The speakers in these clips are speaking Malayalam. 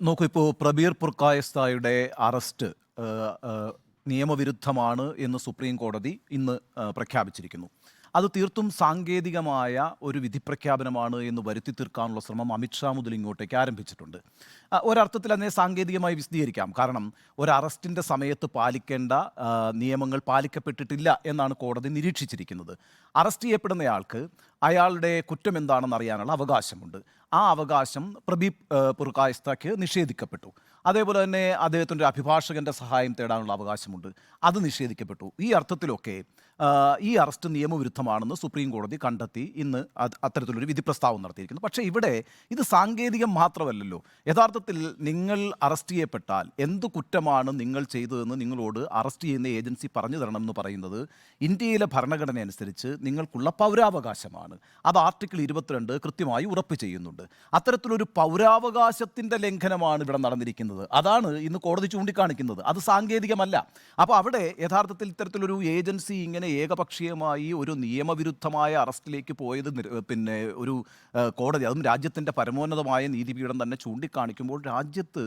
നോക്കൂ, ഇപ്പോൾ പ്രബീർ പുർക്കായസ്തായുടെ അറസ്റ്റ് ഏഹ്, ഏഹ്, നിയമവിരുദ്ധമാണ് എന്ന് സുപ്രീം കോടതി ഇന്ന് പ്രഖ്യാപിച്ചിരിക്കുന്നു. അത് തീർത്തും സാങ്കേതികമായ ഒരു വിധി പ്രഖ്യാപനമാണ് എന്ന് വരുത്തി തീർക്കാനുള്ള ശ്രമം അമിത്ഷാ മുതൽ ഇങ്ങോട്ടേക്ക് ആരംഭിച്ചിട്ടുണ്ട്. ഒരർത്ഥത്തിൽ അതിനെ സാങ്കേതികമായി വിശദീകരിക്കാം. കാരണം ഒരു അറസ്റ്റിൻ്റെ സമയത്ത് പാലിക്കേണ്ട നിയമങ്ങൾ പാലിക്കപ്പെട്ടിട്ടില്ല എന്നാണ് കോടതി നിരീക്ഷിച്ചിരിക്കുന്നത്. അറസ്റ്റ് ചെയ്യപ്പെടുന്നയാൾക്ക് അയാളുടെ കുറ്റം എന്താണെന്ന് അറിയാനുള്ള അവകാശമുണ്ട്. ആ അവകാശം പ്രബീർ പുർക്കായസ്തയ്ക്ക് നിഷേധിക്കപ്പെട്ടു. അതേപോലെ തന്നെ അദ്ദേഹത്തിൻ്റെ അഭിഭാഷകൻ്റെ സഹായം തേടാനുള്ള അവകാശമുണ്ട്. അത് നിഷേധിക്കപ്പെട്ടു. ഈ അർത്ഥത്തിലൊക്കെ ഈ അറസ്റ്റ് നിയമവിരുദ്ധമാണെന്ന് സുപ്രീം കോടതി കണ്ടെത്തി ഇന്ന് അത്തരത്തിലൊരു വിധി പ്രസ്താവം നടത്തിയിരിക്കുന്നു. പക്ഷേ ഇവിടെ ഇത് സാങ്കേതികം മാത്രമല്ലല്ലോ. യഥാർത്ഥത്തിൽ നിങ്ങൾ അറസ്റ്റ് ചെയ്യപ്പെട്ടാൽ എന്ത് കുറ്റമാണ് നിങ്ങൾ ചെയ്തതെന്ന് നിങ്ങളോട് അറസ്റ്റ് ചെയ്യുന്ന ഏജൻസി പറഞ്ഞു തരണമെന്ന് പറയുന്നത് ഇന്ത്യയിലെ ഭരണഘടന അനുസരിച്ച് നിങ്ങൾക്കുള്ള പൗരാവകാശമാണ്. അത് ആർട്ടിക്കിൾ 22 കൃത്യമായി ഉറപ്പ് ചെയ്യുന്നുണ്ട്. അത്തരത്തിലൊരു പൗരാവകാശത്തിൻ്റെ ലംഘനമാണ് ഇവിടെ നടന്നിരിക്കുന്നത്. അതാണ് ഇന്ന് കോടതി ചൂണ്ടിക്കാണിക്കുന്നത്. അത് സാങ്കേതികമല്ല. അപ്പോൾ അവിടെ യഥാർത്ഥത്തിൽ ഇത്തരത്തിലൊരു ഏജൻസി ഇങ്ങനെ ഏകപക്ഷീയമായി ഒരു നിയമവിരുദ്ധമായ അറസ്റ്റിലേക്ക് പോയത് ഒരു കോടതി, അതും രാജ്യത്തിൻ്റെ പരമോന്നതമായ നീതിപീഠം തന്നെ ചൂണ്ടിക്കാണിക്കുമ്പോൾ രാജ്യത്ത്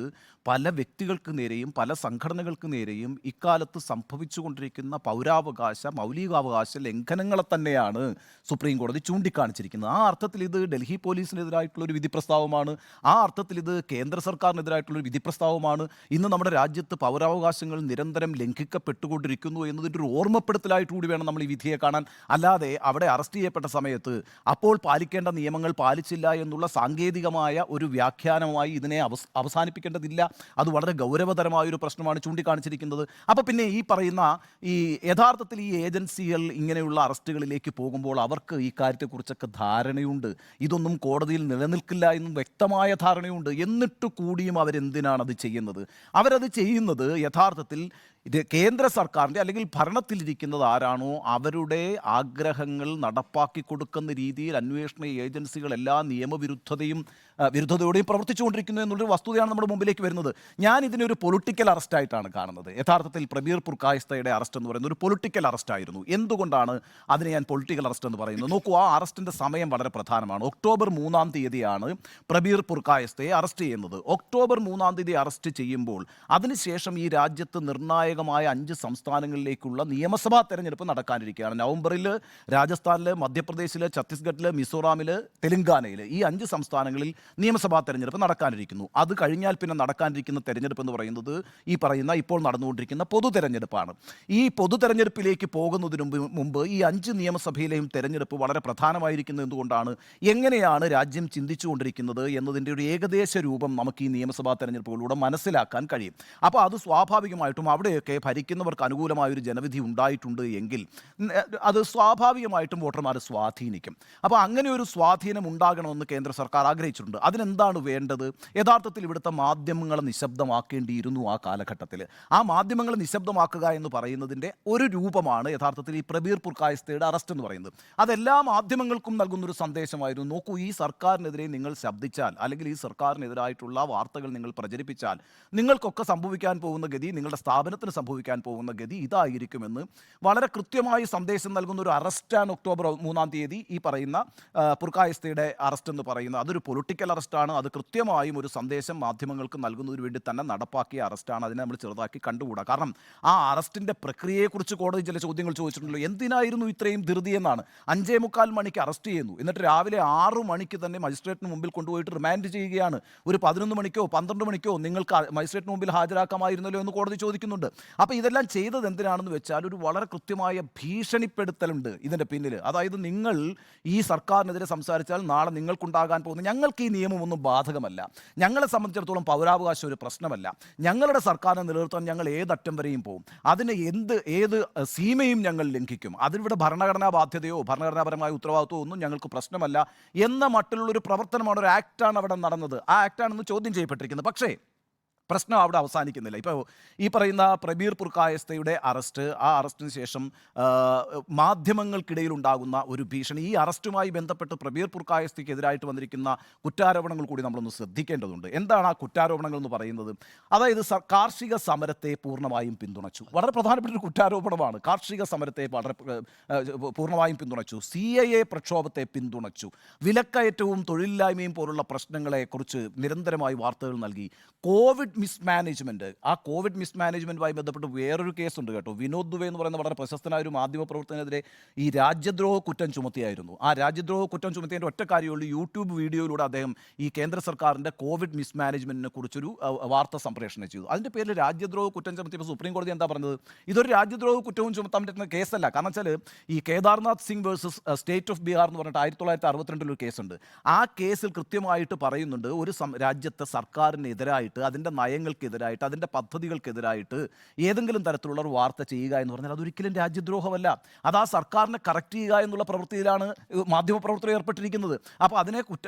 പല വ്യക്തികൾക്ക് നേരെയും പല സംഘടനകൾക്ക് നേരെയും ഇക്കാലത്ത് സംഭവിച്ചുകൊണ്ടിരിക്കുന്ന പൗരാവകാശ മൗലികാവകാശ ലംഘനങ്ങളെ തന്നെയാണ് സുപ്രീം കോടതി ചൂണ്ടിക്കാണിച്ചിരിക്കുന്നത്. ആ അർത്ഥത്തിൽ ഇത് ഡൽഹി പോലീസിനെതിരായിട്ടുള്ളൊരു വിധി പ്രസ്താവമാണ്. ആ അർത്ഥത്തിൽ ഇത് കേന്ദ്ര സർക്കാരിനെതിരായിട്ടുള്ളൊരു വിധി പ്രസ്താവമാണ്. ഇന്ന് നമ്മുടെ രാജ്യത്ത് പൗരാവകാശങ്ങൾ നിരന്തരം ലംഘിക്കപ്പെട്ടുകൊണ്ടിരിക്കുന്നു എന്നതിൻ്റെ ഒരു ഓർമ്മപ്പെടുത്തലായിട്ട് കൂടി വേണം നമ്മൾ ഈ വിധിയെ കാണാൻ. അല്ലാതെ അവിടെ അറസ്റ്റ് ചെയ്യപ്പെട്ട സമയത്ത് അപ്പോൾ പാലിക്കേണ്ട നിയമങ്ങൾ പാലിച്ചില്ല എന്നുള്ള സാങ്കേതികമായ ഒരു വ്യാഖ്യാനമായി ഇതിനെ അവസാനിപ്പിക്കേണ്ടതില്ല. അത് വളരെ ഗൗരവതരമായൊരു പ്രശ്നമാണ് ചൂണ്ടിക്കാണിച്ചിരിക്കുന്നത്. അപ്പോൾ പിന്നെ ഈ പറയുന്ന യഥാർത്ഥത്തിൽ ഈ ഏജൻസികൾ ഇങ്ങനെയുള്ള അറസ്റ്റുകളിലേക്ക് പോകുമ്പോൾ അവർക്ക് ഈ കാര്യത്തെക്കുറിച്ചൊക്കെ ധാരണയുണ്ട്. ഇതൊന്നും കോടതിയിൽ നിലനിൽക്കില്ല എന്നും വ്യക്തമായ ധാരണയുണ്ട്. എന്നിട്ട് കൂടിയും അവരെന്തിനാണ് അത് ചെയ്യുന്നത്? അവരത് ചെയ്യുന്നത് യഥാർത്ഥത്തിൽ കേന്ദ്ര സർക്കാരിൻ്റെ അല്ലെങ്കിൽ ഭരണത്തിലിരിക്കുന്നത് ആരാണോ അവരുടെ ആഗ്രഹങ്ങൾ നടപ്പാക്കി കൊടുക്കുന്ന രീതിയിൽ അന്വേഷണ ഏജൻസികൾ എല്ലാ വിരുദ്ധതയോടെയും പ്രവർത്തിച്ചുകൊണ്ടിരിക്കുന്നു എന്നുള്ളൊരു വസ്തുതയാണ് നമ്മുടെ മുമ്പിലേക്ക് വരുന്നത്. ഞാൻ ഇതിനൊരു പൊളിറ്റിക്കൽ അറസ്റ്റായിട്ടാണ് കാണുന്നത്. യഥാർത്ഥത്തിൽ പ്രബീർ പുർക്കായസ്തയുടെ അറസ്റ്റ് എന്ന് പറയുന്നത് ഒരു പൊളിറ്റിക്കൽ അറസ്റ്റായിരുന്നു. എന്തുകൊണ്ടാണ് അതിനെ ഞാൻ പൊളിറ്റിക്കൽ അറസ്റ്റ് എന്ന് പറയുന്നത്? നോക്കൂ, ആ അറസ്റ്റിൻ്റെ സമയം വളരെ പ്രധാനമാണ്. ഒക്ടോബർ 3-ാം തീയതിയാണ് പ്രബീർ പുർക്കായസ്തയെ അറസ്റ്റ് ചെയ്യുന്നത്. ഒക്ടോബർ 3-ാം തീയതി അറസ്റ്റ് ചെയ്യുമ്പോൾ അതിനുശേഷം ഈ രാജ്യത്ത് നിർണായകമായ 5 സംസ്ഥാനങ്ങളിലേക്കുള്ള നിയമസഭാ തെരഞ്ഞെടുപ്പ് നടക്കാനിരിക്കുകയാണ്. നവംബറിൽ രാജസ്ഥാനിൽ, മധ്യപ്രദേശിൽ, ഛത്തീസ്ഗഡിൽ, മിസോറാമിൽ, തെലങ്കാനയിൽ ഈ 5 സംസ്ഥാനങ്ങളിൽ നിയമസഭാ തെരഞ്ഞെടുപ്പ് നടക്കാനിരിക്കുന്നു. അത് കഴിഞ്ഞാൽ പിന്നെ നടക്കാനിരിക്കുന്ന തെരഞ്ഞെടുപ്പ് എന്ന് പറയുന്നത് ഈ പറയുന്ന ഇപ്പോൾ നടന്നുകൊണ്ടിരിക്കുന്ന പൊതു തെരഞ്ഞെടുപ്പാണ്. ഈ പൊതു തെരഞ്ഞെടുപ്പിലേക്ക് പോകുന്നതിന് മുമ്പ് ഈ 5 നിയമസഭയിലെയും തെരഞ്ഞെടുപ്പ് വളരെ പ്രധാനമായിരിക്കുന്നത് എന്തുകൊണ്ടാണ്? എങ്ങനെയാണ് രാജ്യം ചിന്തിച്ചുകൊണ്ടിരിക്കുന്നത് എന്നതിൻ്റെ ഒരു ഏകദേശ രൂപം നമുക്ക് ഈ നിയമസഭാ തെരഞ്ഞെടുപ്പുകളിലൂടെ മനസ്സിലാക്കാൻ കഴിയും. അപ്പോൾ അത് സ്വാഭാവികമായിട്ടും അവിടെയൊക്കെ ഭരിക്കുന്നവർക്ക് അനുകൂലമായൊരു ജനവിധി ഉണ്ടായിട്ടുണ്ട് എങ്കിൽ അത് സ്വാഭാവികമായിട്ടും വോട്ടർമാരെ സ്വാധീനിക്കും. അപ്പോൾ അങ്ങനെ ഒരു സ്വാധീനം ഉണ്ടാകണമെന്ന് കേന്ദ്ര സർക്കാർ ആഗ്രഹിച്ചിട്ടുണ്ട്. അതിനെന്താണ് വേണ്ടത്? യഥാർത്ഥത്തിൽ ഇവിടുത്തെ മാധ്യമങ്ങളെ നിശബ്ദമാക്കേണ്ടിയിരുന്നു ആ കാലഘട്ടത്തിൽ. ആ മാധ്യമങ്ങളെ നിശബ്ദമാക്കുക എന്ന് പറയുന്നതിൻ്റെ ഒരു രൂപമാണ് യഥാർത്ഥത്തിൽ ഈ പ്രബീർ പുർക്കായസ്തയുടെ അറസ്റ്റ് എന്ന് പറയുന്നത്. അതെല്ലാ മാധ്യമങ്ങൾക്കും നൽകുന്നൊരു സന്ദേശമായിരുന്നു. നോക്കൂ, ഈ സർക്കാരിനെതിരെ നിങ്ങൾ ശബ്ദിച്ചാൽ അല്ലെങ്കിൽ ഈ സർക്കാരിനെതിരായിട്ടുള്ള വാർത്തകൾ നിങ്ങൾ പ്രചരിപ്പിച്ചാൽ നിങ്ങൾക്കൊക്കെ സംഭവിക്കാൻ പോകുന്ന ഗതി, നിങ്ങളുടെ സ്ഥാപനത്തിന് സംഭവിക്കാൻ പോകുന്ന ഗതി ഇതായിരിക്കുമെന്ന് വളരെ കൃത്യമായി സന്ദേശം നൽകുന്ന ഒരു അറസ്റ്റാണ് ഒക്ടോബർ 3-ാം തീയതി ഈ പറയുന്ന പുർക്കായസ്തയുടെ അറസ്റ്റ് എന്ന് പറയുന്നത്. അതൊരു പൊളിറ്റിക്കൽ അറസ്റ്റാണ്. അത് കൃത്യമായും ഒരു സന്ദേശം മാധ്യമങ്ങൾക്ക് നൽകുന്നതിന് വേണ്ടി തന്നെ നടപ്പാക്കിയ അറസ്റ്റാണ്. അതിനെ നമ്മൾ ചെറുതാക്കി കണ്ടുകൂടാ. കാരണം ആ അറസ്റ്റിൻ്റെ പ്രക്രിയയെക്കുറിച്ച് കോടതി ചില ചോദ്യങ്ങൾ ചോദിച്ചിട്ടുണ്ടല്ലോ. എന്തിനായിരുന്നു ഇത്രയും ധൃതി എന്നാണ്. 5:45 മണിക്ക് അറസ്റ്റ് ചെയ്യുന്നു, എന്നിട്ട് രാവിലെ 6 മണിക്ക് തന്നെ മജിസ്ട്രേറ്റിന് മുമ്പിൽ കൊണ്ടുപോയിട്ട് റിമാൻഡ് ചെയ്യുകയാണ്. ഒരു 11 മണിക്കോ 12 മണിക്കോ നിങ്ങൾക്ക് മജിസ്ട്രേറ്റിന് മുമ്പിൽ ഹാജരാക്കാമായിരുന്നല്ലോ എന്ന് കോടതി ചോദിക്കുന്നുണ്ട്. അപ്പോൾ ഇതെല്ലാം ചെയ്തത് എന്തിനാണെന്ന് വെച്ചാൽ ഒരു വളരെ കൃത്യമായ ഭീഷണിപ്പെടുത്തലുണ്ട് ഇതിൻ്റെ പിന്നിൽ. അതായത് നിങ്ങൾ ഈ സർക്കാരിനെതിരെ സംസാരിച്ചാൽ നാളെ നിങ്ങൾക്കുണ്ടാകാൻ പോകുന്ന, ഞങ്ങൾക്ക് ഈ നിയമമൊന്നും ബാധകമല്ല, ഞങ്ങളെ സംബന്ധിച്ചിടത്തോളം പൗരാവകാശം ഒരു പ്രശ്നമല്ല, ഞങ്ങളുടെ സർക്കാരിനെ നിലനിർത്താൻ ഞങ്ങൾ ഏതറ്റം വരെയും പോകും, അതിന് ഏത് സീമയും ഞങ്ങൾ ലംഘിക്കും, അതിവിടെ ഭരണഘടനാ ബാധ്യതയോ ഭരണഘടനാപരമായ ഉത്തരവാദിത്വമോ ഒന്നും ഞങ്ങൾക്ക് പ്രശ്നമല്ല എന്ന മട്ടിലുള്ളൊരു പ്രവർത്തനമാണ്, ഒരു ആക്റ്റാണ് അവിടെ നടന്നത്. ആ ആക്റ്റാണെന്ന് ചോദ്യം ചെയ്യപ്പെട്ടിരിക്കുന്നത്. പക്ഷേ പ്രശ്നം അവിടെ അവസാനിക്കുന്നില്ല. ഇപ്പോൾ ഈ പറയുന്ന പ്രബീർ പുർക്കായസ്ഥയുടെ അറസ്റ്റ്, ആ അറസ്റ്റിന് ശേഷം മാധ്യമങ്ങൾക്കിടയിൽ ഉണ്ടാകുന്ന ഒരു ഭീഷണി, ഈ അറസ്റ്റുമായി ബന്ധപ്പെട്ട് പ്രബീർ പുർക്കായസ്ഥയ്ക്കെതിരായിട്ട് വന്നിരിക്കുന്ന കുറ്റാരോപണങ്ങൾ കൂടി നമ്മളൊന്ന് ശ്രദ്ധിക്കേണ്ടതുണ്ട്. എന്താണ് ആ കുറ്റാരോപണങ്ങൾ എന്ന് പറയുന്നത്? അതായത് കാർഷിക സമരത്തെ പൂർണ്ണമായും പിന്തുണച്ചു. വളരെ പ്രധാനപ്പെട്ട ഒരു കുറ്റാരോപണമാണ്. കാർഷിക സമരത്തെ വളരെ പൂർണ്ണമായും പിന്തുണച്ചു. CAA പ്രക്ഷോഭത്തെ പിന്തുണച്ചു. വിലക്കയറ്റവും തൊഴിലില്ലായ്മയും പോലുള്ള പ്രശ്നങ്ങളെക്കുറിച്ച് നിരന്തരമായി വാർത്തകൾ നൽകി. കോവിഡ് മിസ്മാനേജ്മെൻറ്റ്, ആ കോവിഡ് മിസ്മാനേജ്മെൻറ്റുമായി ബന്ധപ്പെട്ട് വേറൊരു കേസുണ്ട് കേട്ടോ. വിനോദ് ദുബെ എന്ന് പറയുന്ന വളരെ പ്രശസ്തനായ ഒരു മാധ്യമപ്രവർത്തകനെതിരെ ഈ രാജ്യദ്രോഹ കുറ്റം ചുമത്തിയായിരുന്നു. ആ രാജ്യദ്രോഹ കുറ്റം ചുമത്തിയതിൻ്റെ ഒറ്റ കാര്യമുള്ളൂ, യൂട്യൂബ് വീഡിയോയിലൂടെ അദ്ദേഹം ഈ കേന്ദ്ര സർക്കാരിൻ്റെ കോവിഡ് മിസ്മാനേജ്മെൻറ്റിനെ കുറിച്ചൊരു വാർത്ത സംപ്രേഷണം ചെയ്തു. അതിൻ്റെ പേരിൽ രാജ്യദ്രോഹ കുറ്റം ചുമത്തിയപ്പോൾ സുപ്രീം കോടതി എന്താ പറഞ്ഞത്? ഇതൊരു രാജ്യദ്രോഹ കുറ്റവും ചുമത്താൻ പറ്റുന്ന കേസല്ല. കാരണം വെച്ചാൽ ഈ Kedarnath Singh versus state of Bihar എന്ന് പറഞ്ഞിട്ട് 1962 കേസുണ്ട്. ആ കേസിൽ കൃത്യമായിട്ട് പറയുന്നുണ്ട്, ഒരു രാജ്യത്തെ സർക്കാരിനെതിരായിട്ട്, അതിൻ്റെ നയങ്ങൾക്കെതിരായിട്ട്, അതിൻ്റെ പദ്ധതികൾക്കെതിരായിട്ട് ഏതെങ്കിലും തരത്തിലുള്ള ഒരു വാർത്ത ചെയ്യുക എന്ന് പറഞ്ഞാൽ അതൊരിക്കലും രാജ്യദ്രോഹമല്ല. അത് ആ സർക്കാരിനെ കറക്റ്റ് ചെയ്യുക എന്നുള്ള പ്രവൃത്തിയിലാണ് മാധ്യമപ്രവർത്തകർ ഏർപ്പെട്ടിരിക്കുന്നത്. അപ്പോൾ അതിനെ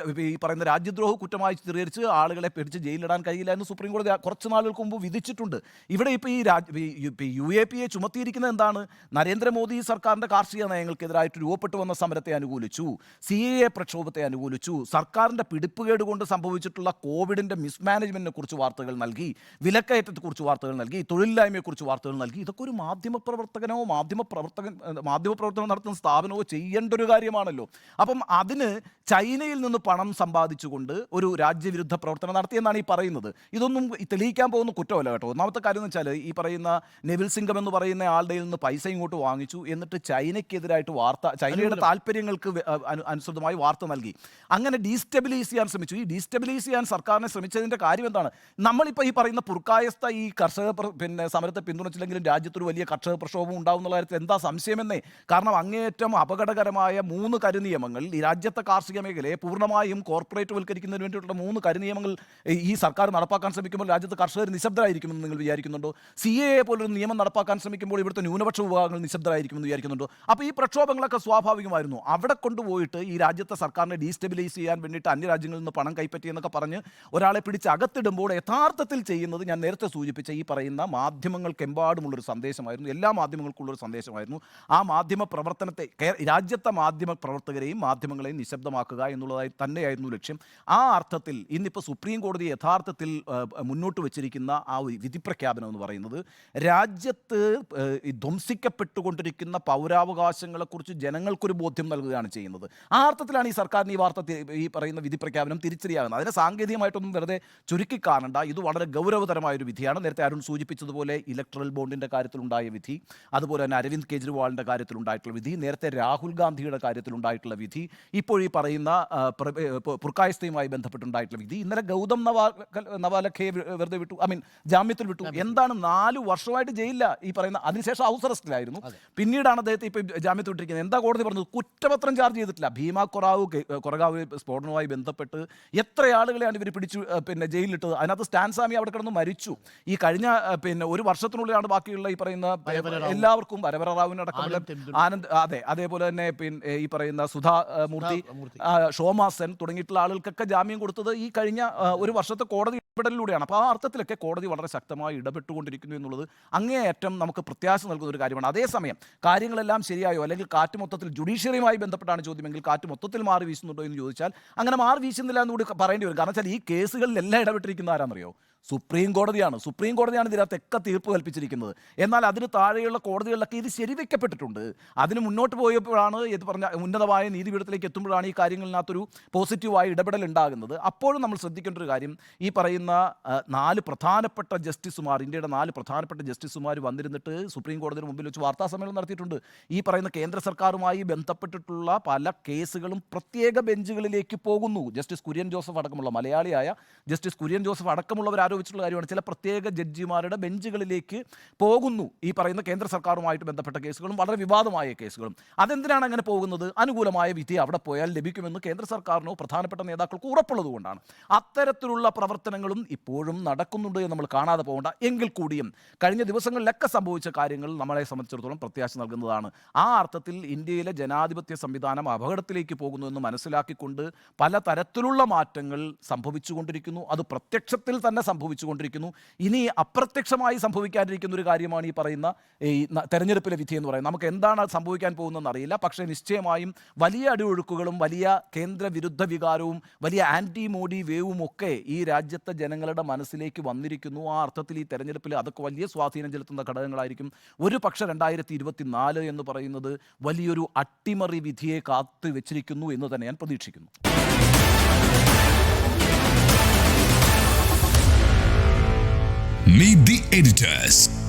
ഈ പറയുന്ന രാജ്യദ്രോഹ കുറ്റമായി ചിത്രീകരിച്ച് ആളുകളെ പിടിച്ച് ജയിലിടാൻ കഴിയില്ല എന്ന് സുപ്രീം കോടതി കുറച്ച് നാളുകൾക്ക് മുമ്പ് വിധിച്ചിട്ടുണ്ട്. ഇവിടെ ഇപ്പോൾ ഈ UAPA ചുമത്തിയിരിക്കുന്നത് എന്താണ്? നരേന്ദ്രമോദി സർക്കാരിൻ്റെ കാർഷിക നയങ്ങൾക്കെതിരായിട്ട് രൂപപ്പെട്ടു വന്ന സമരത്തെ അനുകൂലിച്ചു, CAA പ്രക്ഷോഭത്തെ അനുകൂലിച്ചു, സർക്കാരിൻ്റെ പിടിപ്പുകേട് കൊണ്ട് സംഭവിച്ചിട്ടുള്ള കോവിഡിൻ്റെ മിസ്മാനേജ്മെൻറ്റിനെ കുറിച്ച് വാർത്തകൾ നൽകി, വിലക്കയറ്റത്തെക്കുറിച്ച് വാർത്തകൾ നൽകി, തൊഴിലില്ലായ്മയെക്കുറിച്ച് വാർത്തകൾ നൽകി. ഇതൊക്കെ ഒരു മാധ്യമപ്രവർത്തകനോ മാധ്യമപ്രവർത്തനം നടത്തുന്ന സ്ഥാപനമോ ചെയ്യേണ്ട ഒരു കാര്യമാണല്ലോ. അപ്പം അതിന് ചൈനയിൽ നിന്ന് പണം സമ്പാദിച്ചുകൊണ്ട് ഒരു രാജ്യവിരുദ്ധ പ്രവർത്തനം നടത്തിയെന്നാണ് ഈ പറയുന്നത്. ഇതൊന്നും തെളിയിക്കാൻ പോകുന്ന കുറ്റമല്ല കേട്ടോ. ഒന്നാമത്തെ കാര്യം എന്ന് വെച്ചാൽ, ഈ പറയുന്ന നെവിൽ സിംഗം എന്ന് പറയുന്ന ആളുടെ നിന്ന് പൈസ ഇങ്ങോട്ട് വാങ്ങിച്ചു, എന്നിട്ട് ചൈനയ്ക്കെതിരായിട്ട് ചൈനയുടെ താല്പര്യങ്ങൾക്ക് അനുസൃതമായി വാർത്ത നൽകി. അങ്ങനെ ഡീസ്റ്റെബിലൈസ് ചെയ്യാൻ ശ്രമിച്ചു. ഈ ഡീസ്റ്റെബിലൈസ് ചെയ്യാൻ സർക്കാരിനെ ശ്രമിച്ചതിൻ്റെ കാര്യം എന്താണ്? നമ്മളിപ്പോൾ ഈ പറയുന്ന പുർക്കായസ്ഥ ഈ കർഷക സമരത്തെ പിന്തുണച്ചില്ലെങ്കിലും രാജ്യത്തൊരു വലിയ കർഷക പ്രക്ഷോഭം ഉണ്ടാവും എന്നുള്ള കാര്യത്തിൽ എന്താ സംശയമെന്നേ. കാരണം അങ്ങേയറ്റം അപകടകരമായ 3 കരിനിയമങ്ങൾ ഈ രാജ്യത്തെ കാർഷിക മേഖലയെ പൂർണ്ണമായും കോർപ്പറേറ്റ് വൽക്കരിക്കുന്നതിന് വേണ്ടിയിട്ടുള്ള 3 കരിനിയമങ്ങൾ ഈ സർക്കാർ നടപ്പാക്കാൻ ശ്രമിക്കുമ്പോൾ രാജ്യത്ത് കർഷകർ നിശബ്ദരായിരിക്കുമെന്ന് നിങ്ങൾ വിചാരിക്കുന്നുണ്ടോ? CAA പോലൊരു നിയമം നടപ്പാക്കാൻ ശ്രമിക്കുമ്പോൾ ഇവിടുത്തെ ന്യൂനപക്ഷ വിഭാഗങ്ങൾ നിശബ്ദരായിരിക്കുമെന്ന് വിചാരിക്കുന്നുണ്ടോ? അപ്പോൾ ഈ പ്രക്ഷോഭങ്ങളൊക്കെ സ്വാഭാവികമായിരുന്നു. അവിടെ കൊണ്ടുപോയിട്ട് ഈ രാജ്യത്തെ സർക്കാരിനെ ഡീസ്റ്റെബിലൈസ് ചെയ്യാൻ വേണ്ടിയിട്ട് അന്യരാജ്യങ്ങളിൽ നിന്ന് പണം കൈപ്പറ്റി എന്നൊക്കെ പറഞ്ഞ് ഒരാളെ പിടിച്ച് അകത്തിടുമ്പോൾ യഥാർത്ഥത്തിൽ ചെയ്യുന്നത് ഞാൻ നേരത്തെ സൂചിപ്പിച്ച ഈ പറയുന്ന മാധ്യമങ്ങൾക്കെമ്പാടുമുള്ളൊരു സന്ദേശമായിരുന്നു. എല്ലാ മാധ്യമങ്ങൾക്കുള്ളൊരു സന്ദേശമായിരുന്നു. ആ മാധ്യമ പ്രവർത്തനത്തെ, രാജ്യത്തെ മാധ്യമ പ്രവർത്തകരെയും മാധ്യമങ്ങളെയും നിശബ്ദമാക്കുക എന്നുള്ളതായി തന്നെയായിരുന്നു ലക്ഷ്യം. ആ അർത്ഥത്തിൽ ഇന്നിപ്പോൾ സുപ്രീം കോടതി യഥാർത്ഥത്തിൽ മുന്നോട്ട് വച്ചിരിക്കുന്ന ആ ഒരു വിധി പ്രഖ്യാപനം എന്ന് പറയുന്നത് രാജ്യത്ത് ധ്വംസിക്കപ്പെട്ടുകൊണ്ടിരിക്കുന്ന പൗരാവകാശങ്ങളെക്കുറിച്ച് ജനങ്ങൾക്കൊരു ബോധ്യം നൽകുകയാണ് ചെയ്യുന്നത്. ആ അർത്ഥത്തിലാണ് ഈ സർക്കാരിന് ഈ പറയുന്ന വിധി പ്രഖ്യാപനം തിരിച്ചറിയാവുന്നത്. അതിനെ സാങ്കേതികമായിട്ടൊന്നും വെറുതെ ചുരുക്കി കാണണ്ട. ഇത് വളരെ ഗൗരവതരമായൊരു വിധിയാണ്. നേരത്തെ അരുൺ സൂചിപ്പിച്ചതുപോലെ ഇലക്ട്രൽ ബോണ്ടിൻ്റെ കാര്യത്തിലുണ്ടായ വിധി, അതുപോലെ തന്നെ അരവിന്ദ് കെജ്രിവാളിൻ്റെ കാര്യത്തിലുണ്ടായിട്ടുള്ള വിധി, നേരത്തെ രാഹുൽ ഗാന്ധിയുടെ കാര്യത്തിലുണ്ടായിട്ടുള്ള വിധി, ഇപ്പോൾ ഈ പറയുന്ന പുർക്കായസ്ഥയുമായി ബന്ധപ്പെട്ടുണ്ടായിട്ടുള്ള വിധി, ഇന്നലെ ഗൗതം നവാലഖയെ വെറുതെ വിട്ടു, ജാമ്യത്തിൽ വിട്ടു. എന്താണ് 4 വർഷമായിട്ട് ജയിലില്ല ഈ പറയുന്ന, അതിനുശേഷം ഹൗസ് അറസ്റ്റിലായിരുന്നു. പിന്നീടാണ് അദ്ദേഹത്തെ ഇപ്പോൾ ജാമ്യത്തിൽ വിട്ടിരിക്കുന്നത്. എന്താ കോടതി പറഞ്ഞത്? കുറ്റപത്രം ചാർജ് ചെയ്തിട്ടില്ല. ഭീമ കൊറഗാവ് സ്ഫോടനവുമായി ബന്ധപ്പെട്ട് എത്ര ആളുകളെയാണ് ഇവർ പിടിച്ചു ജയിലിലിട്ടത്? അതിനകത്ത് സ്റ്റാൻസാമി അവിടെ കിടന്ന് മരിച്ചു. ഈ കഴിഞ്ഞ ഒരു വർഷത്തിനുള്ളിലാണ് ബാക്കിയുള്ള ഈ പറയുന്ന എല്ലാവർക്കും, വരവര റാവുവിനടക്കമുള്ള ആനന്ദ്, അതെ, അതേപോലെ തന്നെ ഈ പറയുന്ന സുധാ മൂർത്തി, ഷോമാ സെൻ തുടങ്ങിയിട്ടുള്ള ആളുകൾക്കൊക്കെ ജാമ്യം കൊടുത്തത് ഈ കഴിഞ്ഞ ഒരു വർഷത്തെ കോടതി ഇടപെടലിലൂടെയാണ്. അപ്പോൾ ആ അർത്ഥത്തിലൊക്കെ കോടതി വളരെ ശക്തമായി ഇടപെട്ടുകൊണ്ടിരിക്കുന്നു എന്നുള്ളത് അങ്ങേയറ്റം നമുക്ക് പ്രത്യാശ നൽകുന്ന ഒരു കാര്യമാണ്. അതേസമയം കാര്യങ്ങളെല്ലാം ശരിയായോ, അല്ലെങ്കിൽ കാറ്റ് മൊത്തത്തിൽ ജുഡീഷ്യറിയുമായി ബന്ധപ്പെട്ടാണ് ചോദ്യമെങ്കിൽ കാറ്റ് മൊത്തത്തിൽ മാറി വീശുന്നുണ്ടോ എന്ന് ചോദിച്ചാൽ അങ്ങനെ മാറി വീശുന്നില്ല എന്നുകൂടി പറയേണ്ടി വരും. കാരണം വെച്ചാൽ ഈ കേസുകളിലെല്ലാം ഇടപെട്ടിരിക്കുന്ന ആരാണെന്നറിയോ? സുപ്രീം കോടതിയാണ്. സുപ്രീം കോടതിയാണ് ഇതിനകത്തൊക്കെ തീർപ്പ് കൽപ്പിച്ചിരിക്കുന്നത്. എന്നാൽ അതിന് താഴെയുള്ള കോടതികളിലൊക്കെ ഇത് ശരിവെക്കപ്പെട്ടിട്ടുണ്ട്. അതിന് മുന്നോട്ട് പോയപ്പോഴാണ് ഇത് പറഞ്ഞ ഉന്നതമായ നീതിപീഠത്തിലേക്ക് എത്തുമ്പോഴാണ് ഈ കാര്യങ്ങളിനകത്തൊരു പോസിറ്റീവായ ഇടപെടൽ ഉണ്ടാകുന്നത്. അപ്പോഴും നമ്മൾ ശ്രദ്ധിക്കേണ്ട ഒരു കാര്യം, ഈ പറയുന്ന 4 പ്രധാനപ്പെട്ട ജസ്റ്റിസുമാർ, ഇന്ത്യയുടെ 4 പ്രധാനപ്പെട്ട ജസ്റ്റിസുമാർ വന്നിരുന്നിട്ട് സുപ്രീം കോടതിയുടെ മുമ്പിൽ വെച്ച് വാർത്താ സമ്മേളനം നടത്തിയിട്ടുണ്ട്. ഈ പറയുന്ന കേന്ദ്ര സർക്കാരുമായി ബന്ധപ്പെട്ടിട്ടുള്ള പല കേസുകളും പ്രത്യേക ബെഞ്ചുകളിലേക്ക് പോകുന്നു. ജസ്റ്റിസ് കുര്യൻ ജോസഫ് അടക്കമുള്ള, മലയാളിയായ ജസ്റ്റിസ് കുര്യൻ ജോസഫ് അടക്കമുള്ളവർ ആരോപിച്ചിട്ടുള്ള കാര്യമാണ്. ചില പ്രത്യേക ജഡ്ജിമാരുടെ ബെഞ്ചുകളിലേക്ക് പോകുന്നു ഈ പറയുന്ന കേന്ദ്ര സർക്കാരുമായിട്ട് ബന്ധപ്പെട്ട കേസുകളും വളരെ വിവാദമായ കേസുകളും. അതെന്തിനാണ് അങ്ങനെ പോകുന്നത്? അനുകൂലമായ വിധി അവിടെ പോയാൽ ലഭിക്കുമെന്ന് കേന്ദ്ര സർക്കാരിനോ പ്രധാനപ്പെട്ട നേതാക്കൾക്ക് ഉറപ്പുള്ളത് കൊണ്ടാണ്. അത്തരത്തിലുള്ള പ്രവർത്തനങ്ങളും ഇപ്പോഴും നടക്കുന്നുണ്ട് എന്ന് നമ്മൾ കാണാതെ പോകേണ്ട. എങ്കിൽ കൂടിയും കഴിഞ്ഞ ദിവസങ്ങളിലൊക്കെ സംഭവിച്ച കാര്യങ്ങൾ നമ്മളെ സംബന്ധിച്ചിടത്തോളം പ്രത്യാശ നൽകുന്നതാണ്. ആ അർത്ഥത്തിൽ ഇന്ത്യയിലെ ജനാധിപത്യ സംവിധാനം അപകടത്തിലേക്ക് പോകുന്നു എന്ന് മനസ്സിലാക്കിക്കൊണ്ട് പലതരത്തിലുള്ള മാറ്റങ്ങൾ സംഭവിച്ചുകൊണ്ടിരിക്കുന്നു. അത് പ്രത്യക്ഷത്തിൽ തന്നെ സംഭവിച്ചുകൊണ്ടിരിക്കുന്നു. ഇനി അപ്രത്യക്ഷമായി സംഭവിക്കാനിരിക്കുന്ന ഒരു കാര്യമാണ് ഈ പറയുന്ന ഈ തെരഞ്ഞെടുപ്പിലെ വിധി എന്ന് പറയുന്നത്. നമുക്ക് എന്താണ് സംഭവിക്കാൻ പോകുന്നതെന്ന് അറിയില്ല. പക്ഷേ നിശ്ചയമായും വലിയ അടിയൊഴുക്കുകളും വലിയ കേന്ദ്ര വിരുദ്ധ വികാരവും വലിയ ആൻറ്റി മോഡി വേവും ഒക്കെ ഈ രാജ്യത്തെ ജനങ്ങളുടെ മനസ്സിലേക്ക് വന്നിരിക്കുന്നു. ആ അർത്ഥത്തിൽ ഈ തെരഞ്ഞെടുപ്പിൽ അതൊക്കെ വലിയ സ്വാധീനം ചെലുത്തുന്ന ഘടകങ്ങളായിരിക്കും. ഒരു പക്ഷേ 2024 എന്ന് പറയുന്നത് വലിയൊരു അട്ടിമറി വിധിയെ കാത്തു വെച്ചിരിക്കുന്നു എന്ന് തന്നെ ഞാൻ പ്രതീക്ഷിക്കുന്നു. Meet the editors.